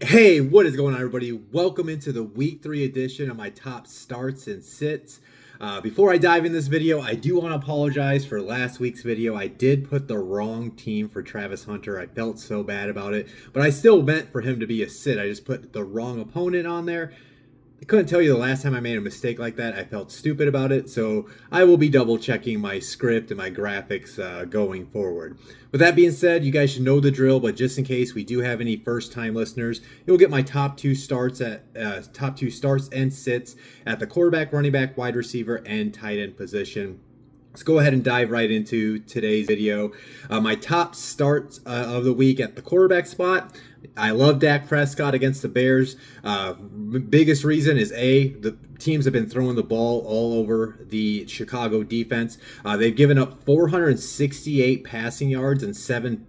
Hey, what is going on, everybody? Welcome into the week 3 edition of my top starts and sits. Before I dive in this video, I do want to apologize for last week's video. I did put the wrong team for Travis Hunter. I felt so bad about it, but I still meant for him to be a sit. I just put the wrong opponent on there. I couldn't tell you the last time I made a mistake like that. I felt stupid about it, so I will be double checking my script and my graphics going forward. With that being said, you guys should know the drill, but just in case we do have any first-time listeners, you'll get my top two starts and sits at the quarterback, running back, wide receiver, and tight end position. Let's go ahead and dive right into today's video. My top starts of the week at the quarterback spot. I love Dak Prescott against the Bears. Biggest reason is the teams have been throwing the ball all over the Chicago defense. They've given up 468 passing yards and 7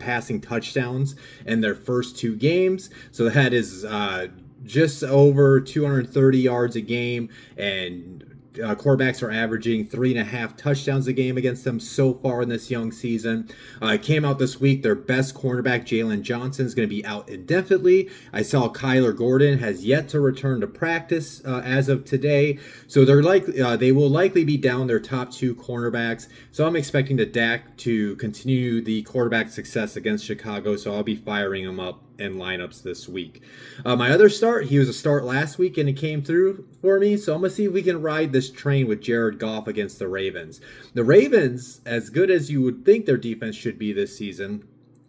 passing touchdowns in their first 2 games. So that is just over 230 yards a game, and quarterbacks are averaging 3.5 touchdowns a game against them so far in this young season. It came out this week. Their best cornerback, Jalen Johnson, is going to be out indefinitely. I saw Kyler Gordon has yet to return to practice as of today, so they will likely be down their top 2 cornerbacks. So I'm expecting the Dak to continue the quarterback success against Chicago. So I'll be firing him up in lineups this week. My other start, he was a start last week and it came through for me, so I'm gonna see if we can ride this train with Jared Goff against the Ravens. The Ravens, as good as you would think their defense should be this season,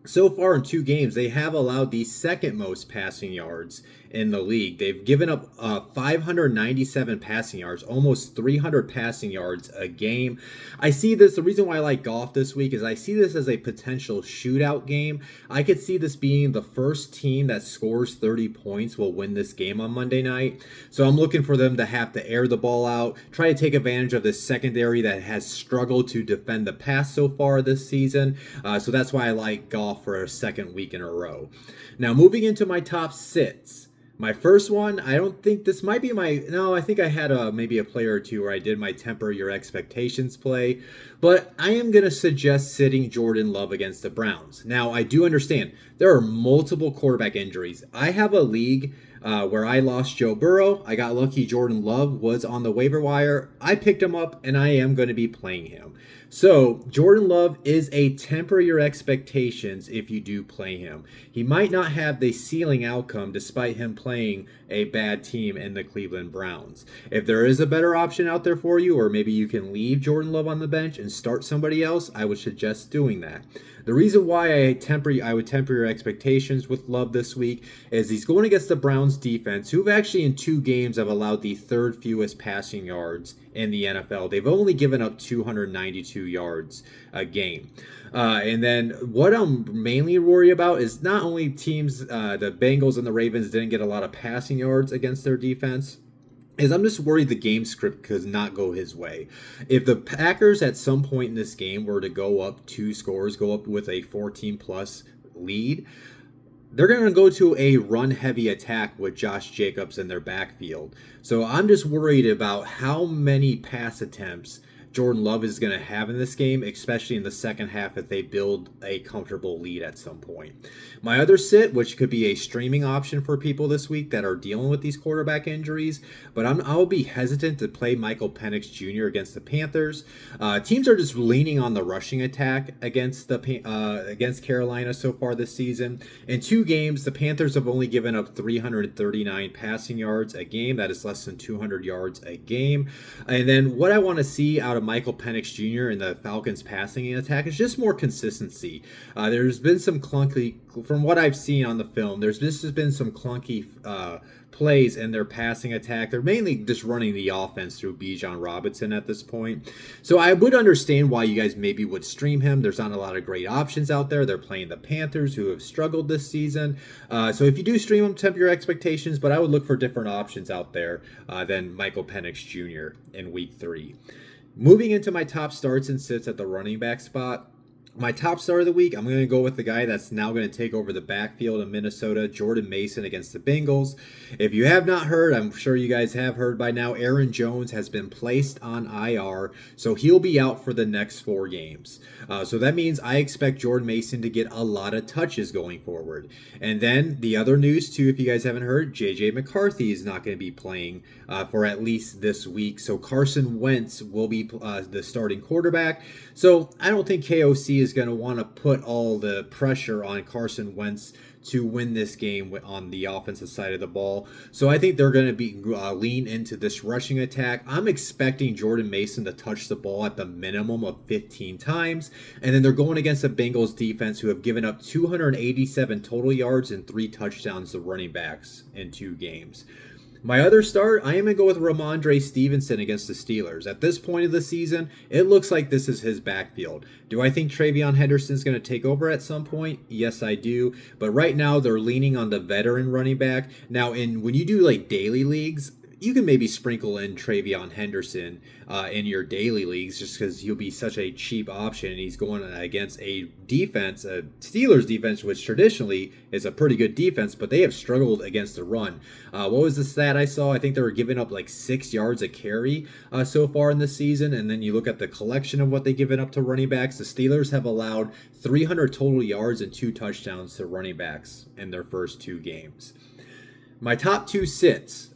so far in 2 games, they have allowed the second most passing yards in the league. They've given up 597 passing yards, almost 300 passing yards a game. I see this, the reason why I like Goff this week is I see this as a potential shootout game. I could see this being the first team that scores 30 points will win this game on Monday night. So I'm looking for them to have to air the ball out, try to take advantage of this secondary that has struggled to defend the pass so far this season. So that's why I like Goff for a second week in a row. Now, moving into my top sits. My first one, I don't think this might be no, I think I had maybe a player or two where I did my temper your expectations play, but I am going to suggest sitting Jordan Love against the Browns. Now, I do understand there are multiple quarterback injuries. I have a league where I lost Joe Burrow. I got lucky Jordan Love was on the waiver wire. I picked him up, and I am going to be playing him. So Jordan Love is a temper your expectations if you do play him. He might not have the ceiling outcome despite him playing a bad team in the Cleveland Browns. If there is a better option out there for you, or maybe you can leave Jordan Love on the bench and start somebody else, I would suggest doing that. The reason why I would temper your expectations with Love this week is he's going against the Browns defense, who've actually in 2 games have allowed the 3rd fewest passing yards in the NFL. They've only given up 292 yards a game. And then what I'm mainly worried about is not only teams, the Bengals and the Ravens didn't get a lot of passing yards against their defense, is I'm just worried the game script could not go his way. If the Packers at some point in this game were to go up 2 scores, go up with a 14-plus lead, they're going to go to a run-heavy attack with Josh Jacobs in their backfield. So I'm just worried about how many pass attempts Jordan Love is going to have in this game, especially in the second half if they build a comfortable lead at some point. My other sit, which could be a streaming option for people this week that are dealing with these quarterback injuries, but I'll be hesitant to play Michael Penix Jr. against the Panthers. Teams are just leaning on the rushing attack against Carolina so far this season. In 2 games, the Panthers have only given up 339 passing yards a game. That is less than 200 yards a game. And then what I want to see out of Michael Penix Jr. in the Falcons passing attack is just more consistency. There's been some clunky, from what I've seen on the film, there's been some clunky plays in their passing attack. They're mainly just running the offense through Bijan Robinson at this point. So I would understand why you guys maybe would stream him. There's not a lot of great options out there. They're playing the Panthers, who have struggled this season. So if you do stream him, temper your expectations, but I would look for different options out there than Michael Penix Jr. in week 3. Moving into my top starts and sits at the running back spot, My top star of the week, I'm going to go with the guy that's now going to take over the backfield in Minnesota, Jordan Mason against the Bengals. If you have not heard, I'm sure you guys have heard by now, Aaron Jones has been placed on IR, so he'll be out for the next 4 games. So that means I expect Jordan Mason to get a lot of touches going forward. And then the other news, too, if you guys haven't heard, J.J. McCarthy is not going to be playing for at least this week. So Carson Wentz will be the starting quarterback. So I don't think KOC is going to want to put all the pressure on Carson Wentz to win this game on the offensive side of the ball. So I think they're going to be lean into this rushing attack. I'm expecting Jordan Mason to touch the ball at the minimum of 15 times. And then they're going against the Bengals defense, who have given up 287 total yards and 3 touchdowns to running backs in 2 games. My other start, I am going to go with Ramondre Stevenson against the Steelers. At this point of the season, it looks like this is his backfield. Do I think TreVeyon Henderson's going to take over at some point? Yes, I do. But right now, they're leaning on the veteran running back. Now, when you do like daily leagues, you can maybe sprinkle in TreVeyon Henderson in your daily leagues just because he'll be such a cheap option. And he's going against a defense, a Steelers defense, which traditionally is a pretty good defense, but they have struggled against the run. What was the stat I saw? I think they were giving up like 6 yards a carry so far in the season. And then you look at the collection of what they've given up to running backs. The Steelers have allowed 300 total yards and 2 touchdowns to running backs in their first 2 games. My top 2 sits.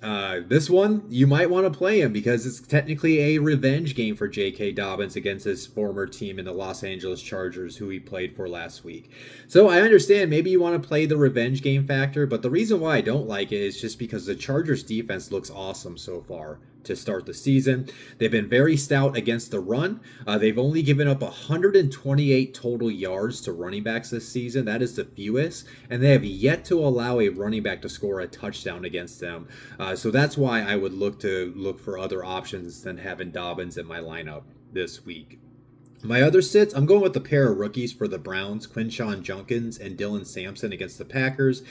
This one, you might want to play him because it's technically a revenge game for J.K. Dobbins against his former team in the Los Angeles Chargers, who he played for last week. So I understand maybe you want to play the revenge game factor, but the reason why I don't like it is just because the Chargers defense looks awesome so far to start the season. They've been very stout against the run. They've only given up 128 total yards to running backs this season. That is the fewest. And they have yet to allow a running back to score a touchdown against them. So that's why I would look for other options than having Dobbins in my lineup this week. My other sits, I'm going with the pair of rookies for the Browns, Quinshon Judkins and Dylan Sampson against the Packers.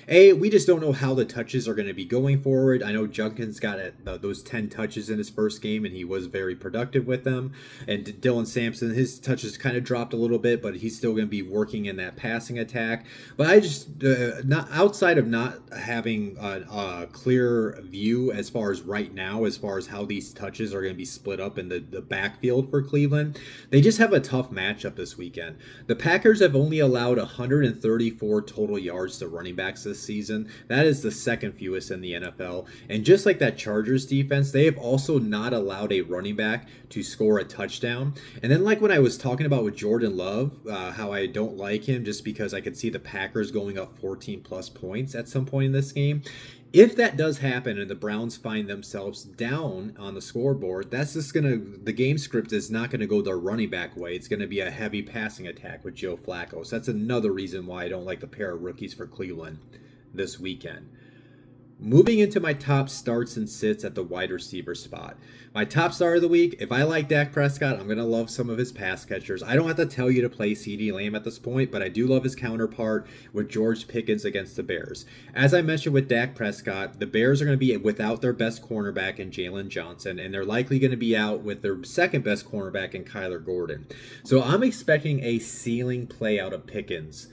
We just don't know how the touches are going to be going forward. I know Judkins got those 10 touches in his first game, and he was very productive with them. And Dylan Sampson, his touches kind of dropped a little bit, but he's still going to be working in that passing attack. But I just, not outside of not having a clear view as far as right now, as far as how these touches are going to be split up in the backfield for Cleveland, they just have a tough matchup this weekend. The Packers have only allowed 134 total yards to running backs this season. That is the second fewest in the NFL. And just like that Chargers defense, they have also not allowed a running back to score a touchdown. And then like when I was talking about with Jordan Love, how I don't like him just because I could see the Packers going up 14 plus points at some point in this game. If that does happen and the Browns find themselves down on the scoreboard, that's just the game script is not going to go their running back way. It's going to be a heavy passing attack with Joe Flacco. So that's another reason why I don't like the pair of rookies for Cleveland this weekend. Moving into my top starts and sits at the wide receiver spot. My top star of the week, if I like Dak Prescott, I'm going to love some of his pass catchers. I don't have to tell you to play CeeDee Lamb at this point, but I do love his counterpart with George Pickens against the Bears. As I mentioned with Dak Prescott, the Bears are going to be without their best cornerback in Jalen Johnson, and they're likely going to be out with their second best cornerback in Kyler Gordon. So I'm expecting a ceiling play out of Pickens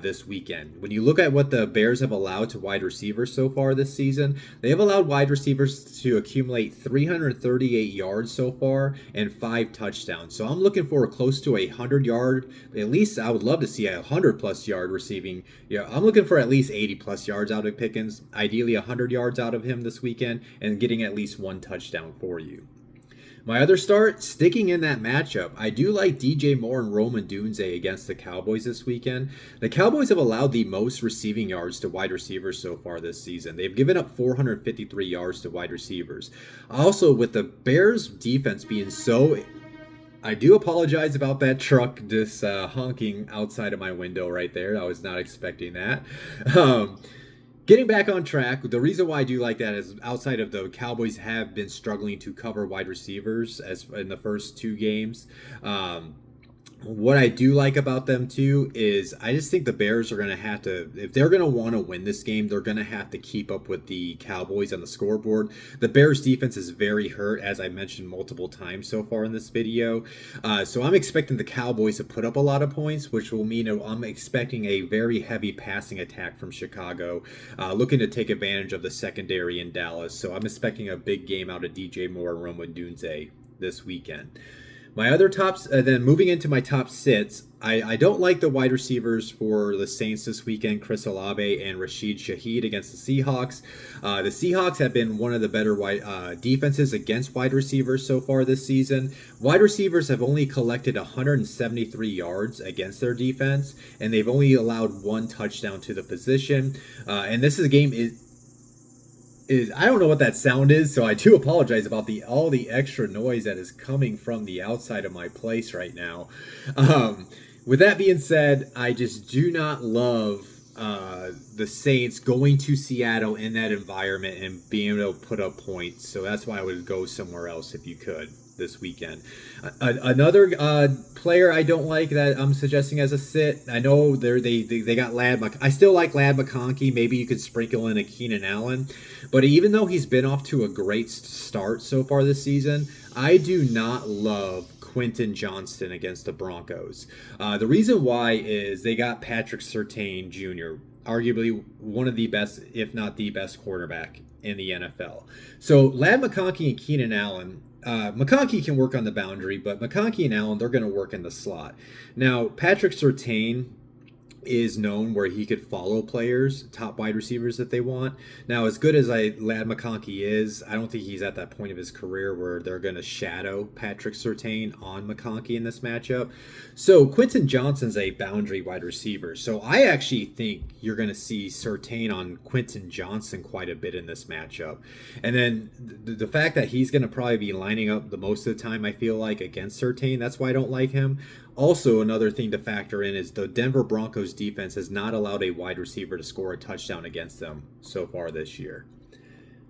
this weekend. When you look at what the Bears have allowed to wide receivers so far this season, they have allowed wide receivers to accumulate 338 yards so far and 5 touchdowns. So I'm looking for close to 100 yard, at least I would love to see 100 plus yard receiving. Yeah, I'm looking for at least 80 plus yards out of Pickens, ideally 100 yards out of him this weekend, and getting at least 1 touchdown for you. My other start, sticking in that matchup, I do like DJ Moore and Rome Odunze against the Cowboys this weekend. The Cowboys have allowed the most receiving yards to wide receivers so far this season. They've given up 453 yards to wide receivers. Also, with the Bears defense being so... I do apologize about that truck just honking outside of my window right there. I was not expecting that. Getting back on track, the reason why I do like that is outside of the Cowboys have been struggling to cover wide receivers as in the first 2 games. What I do like about them too is I just think the Bears are going to have to, if they're going to want to win this game, they're going to have to keep up with the Cowboys on the scoreboard. The Bears defense is very hurt, as I mentioned multiple times so far in this video. So I'm expecting the Cowboys to put up a lot of points, which will mean I'm expecting a very heavy passing attack from Chicago, looking to take advantage of the secondary in Dallas. So I'm expecting a big game out of DJ Moore and Rome Odunze this weekend. My other tops, then moving into my top sits, I don't like the wide receivers for the Saints this weekend, Chris Olave and Rashid Shaheed against the Seahawks. The Seahawks have been one of the better defenses against wide receivers so far this season. Wide receivers have only collected 173 yards against their defense, and they've only allowed one touchdown to the position. And this is a game is I don't know what that sound is, so I do apologize about all the extra noise that is coming from the outside of my place right now. With that being said, I just do not love the Saints going to Seattle in that environment and being able to put up points. So that's why I would go somewhere else if you could this weekend. Another player I don't like that I'm suggesting as a sit. I know they got I still like Ladd McConkey. Maybe you could sprinkle in a Keenan Allen, but even though he's been off to a great start so far this season, I do not love Quentin Johnston against the Broncos. The reason why is they got Patrick Surtain Jr., arguably one of the best, if not the best quarterback in the NFL. So Ladd McConkey and Keenan Allen, McConkey can work on the boundary, but McConkey and Allen, they're going to work in the slot. Now, Patrick Surtain is known where he could follow players, top wide receivers that they want. Now, as good as Ladd McConkey is, I don't think he's at that point of his career where they're going to shadow Patrick Surtain on McConkey in this matchup. So Quentin Johnston's a boundary wide receiver. So I actually think you're going to see Surtain on Quentin Johnston quite a bit in this matchup. And then the fact that he's going to probably be lining up the most of the time, I feel like, against Surtain, that's why I don't like him. Also, another thing to factor in is the Denver Broncos defense has not allowed a wide receiver to score a touchdown against them so far this year.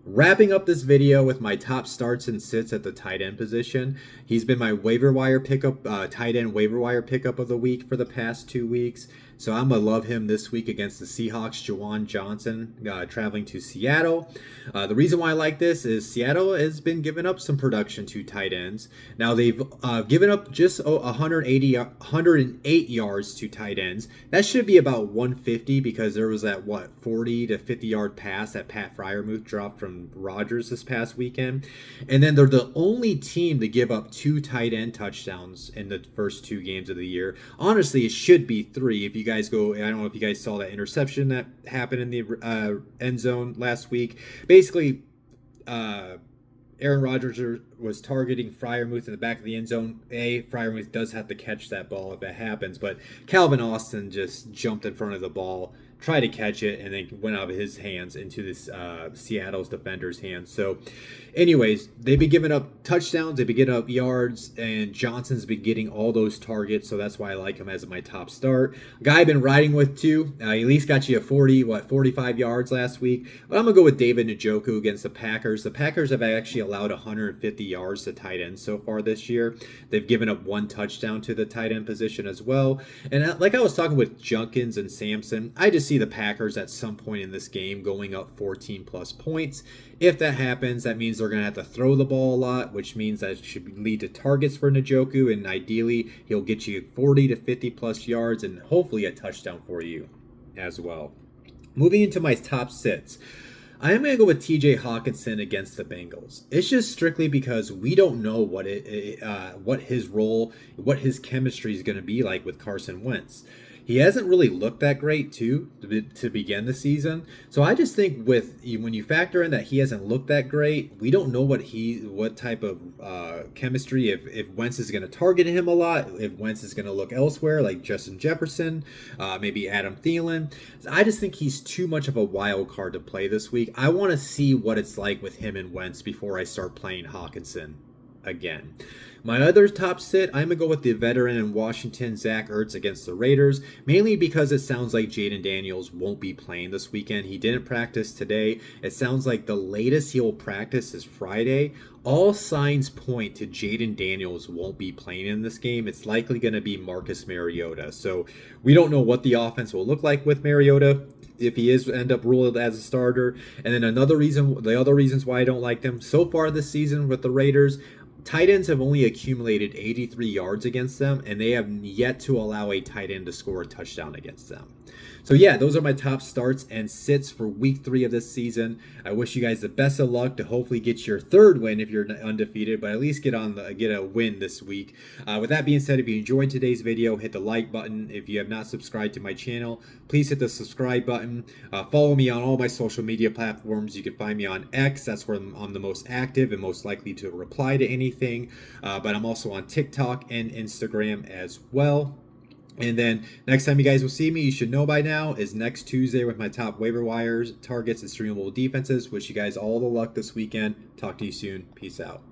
Wrapping up this video with my top starts and sits at the tight end position. He's been my waiver wire pickup, tight end waiver wire pickup of the week for the past 2 weeks. So I'm going to love him this week against the Seahawks. Juwan Johnson traveling to Seattle. The reason why I like this is Seattle has been giving up some production to tight ends. Now they've given up just 108 yards to tight ends. That should be about 150 because there was that, 40 to 50 yard pass that Pat Freiermuth dropped from Rodgers this past weekend. And then they're the only team to give up 2 tight end touchdowns in the first 2 games of the year. Honestly, it should be 3 if you guys go. I don't know if you guys saw that interception that happened in the end zone last week. Basically, Aaron Rodgers was targeting Freiermuth in the back of the end zone. Freiermuth does have to catch that ball if it happens, but Calvin Austin just jumped in front of the ball, tried to catch it, and then went out of his hands into this Seattle's defender's hands. So anyways, they've been giving up touchdowns, they've been getting up yards, and Johnson's been getting all those targets, so that's why I like him as my top start. A guy I've been riding with too, he at least got you 45 yards last week, but I'm going to go with David Njoku against the Packers. The Packers have actually allowed 150 yards to tight ends so far this year. They've given up 1 touchdown to the tight end position as well. And like I was talking with Junkins and Sampson, I just see the Packers at some point in this game going up 14 plus points. If that happens, that means they're going to have to throw the ball a lot, which means that should lead to targets for Njoku, and ideally he'll get you 40 to 50 plus yards and hopefully a touchdown for you as well. Moving into my top sits, I am going to go with TJ Hawkinson against the Bengals. It's just strictly because we don't know what his role, what his chemistry is going to be like with Carson Wentz. He hasn't really looked that great, too, to begin the season. So I just think when you factor in that he hasn't looked that great, we don't know what type of chemistry, if Wentz is going to target him a lot, if Wentz is going to look elsewhere, like Justin Jefferson, maybe Adam Thielen. I just think he's too much of a wild card to play this week. I want to see what it's like with him and Wentz before I start playing Hawkinson again. My other top sit, I'm going to go with the veteran in Washington, Zach Ertz against the Raiders, mainly because it sounds like Jaden Daniels won't be playing this weekend. He didn't practice today. It sounds like the latest he'll practice is Friday. All signs point to Jaden Daniels won't be playing in this game. It's likely going to be Marcus Mariota. So we don't know what the offense will look like with Mariota if he is end up ruled as a starter. And then the other reasons why I don't like them so far this season with the Raiders, tight ends have only accumulated 83 yards against them, and they have yet to allow a tight end to score a touchdown against them. So yeah, those are my top starts and sits for week 3 of this season. I wish you guys the best of luck to hopefully get your 3rd win if you're undefeated, but at least get a win this week. With that being said, if you enjoyed today's video, hit the like button. If you have not subscribed to my channel, please hit the subscribe button. Follow me on all my social media platforms. You can find me on X. That's where I'm the most active and most likely to reply to anything. But I'm also on TikTok and Instagram as well. And then next time you guys will see me, you should know by now, is next Tuesday with my top waiver wires, targets, and streamable defenses. Wish you guys all the luck this weekend. Talk to you soon. Peace out.